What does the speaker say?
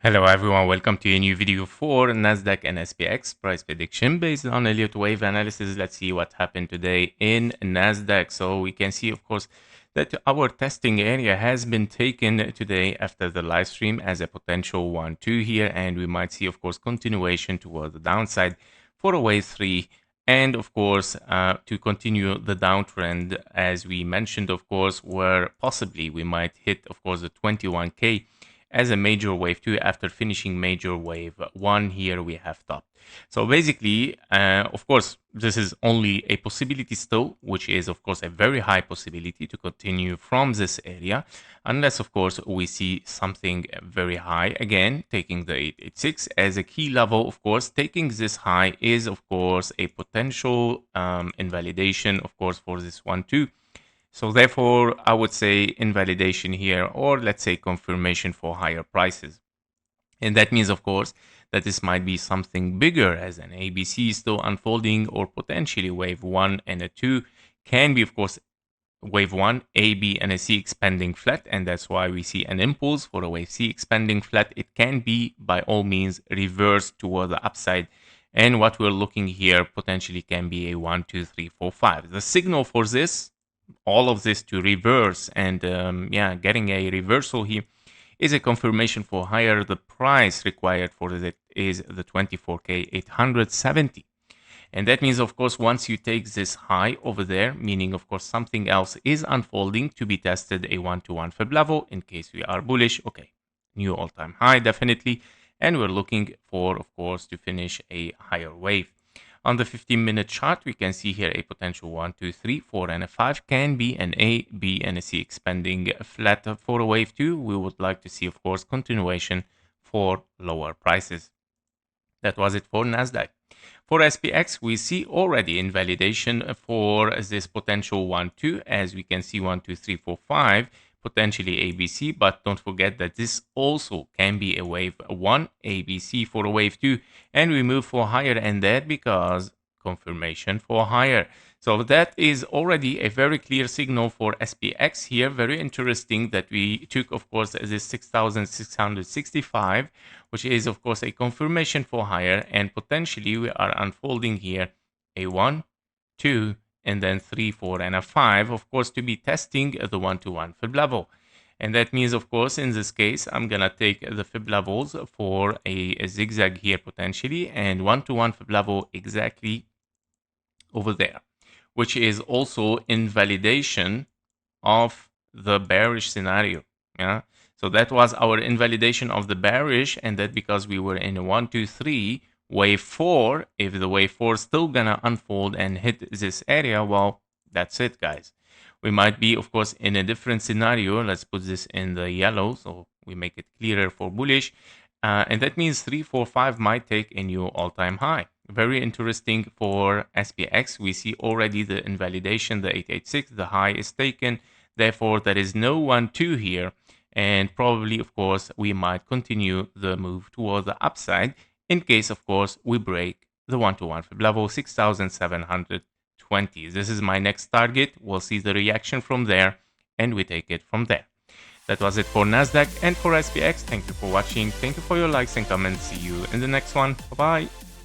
Hello everyone, welcome to a new video for Nasdaq and SPX price prediction based on Elliott wave analysis. Let's see what happened today in Nasdaq. So we can see, of course, that our testing area has been taken today after the live stream as a potential 1-2 here, and we might see, of course, continuation toward the downside for a wave 3. And of course, to continue the downtrend, as we mentioned, of course, where possibly we might hit, of course, the 21K as a major wave 2 after finishing major wave 1. Here we have topped. So basically, of course, this is only a possibility still, which is, of course, a very high possibility to continue from this area, unless, of course, we see something very high. Again, taking the 886 as a key level, of course, taking this high is, of course, a potential invalidation, of course, for this 1-2. So therefore, I would say invalidation here, or let's say confirmation for higher prices. And that means, of course, that this might be something bigger as an ABC still unfolding, or potentially wave 1 and a 2 can be, of course, wave 1, A, B, and a C expanding flat. And that's why we see an impulse for a wave C expanding flat. It can be, by all means, reversed toward the upside. And what we're looking here potentially can be a 1, 2, 3, 4, 5. The signal for this, all of this to reverse and getting a reversal here is a confirmation for higher. The price required for it is the 24K 870, and that means, of course, once you take this high over there, meaning, of course, something else is unfolding to be tested, a 1-to-1 fib level in case we are bullish. Okay, new all-time high definitely, and we're looking for, of course, to finish a higher wave. On the 15-minute chart, we can see here a potential 1, 2, 3, 4, and a 5 can be an A, B, and a C expanding flat for a wave 2. We would like to see, of course, continuation for lower prices. That was it for Nasdaq. For SPX, we see already invalidation for this potential 1-2, as we can see 1, 2, 3, 4, 5, potentially ABC, but don't forget that this also can be a wave 1, ABC for a wave 2, and we move for higher, and that because confirmation for higher. So that is already a very clear signal for SPX here. Very interesting that we took, of course, this 6,665, which is, of course, a confirmation for higher, and potentially we are unfolding here a 1, 2, and then 3, 4, and a 5, of course, to be testing the 1-to-1 fib level. And that means, of course, in this case, I'm going to take the fib levels for a zigzag here potentially, and 1-to-1 fib level exactly over there, which is also invalidation of the bearish scenario. Yeah. So that was our invalidation of the bearish, and that because we were in a 1, 2, 3, wave 4, if the wave 4 is still gonna unfold and hit this area, well, that's it, guys. We might be, of course, in a different scenario. Let's put this in the yellow so we make it clearer for bullish. And that means 3, 4, 5 might take a new all-time high. Very interesting for SPX. We see already the invalidation, the 886, the high is taken. Therefore, there is no 1-2 here. And probably, of course, we might continue the move toward the upside in case, of course, we break the 1-to-1 fib level 6,720. This is my next target. We'll see the reaction from there, and we take it from there. That was it for Nasdaq and for SPX. Thank you for watching. Thank you for your likes and comments. See you in the next one. Bye-bye.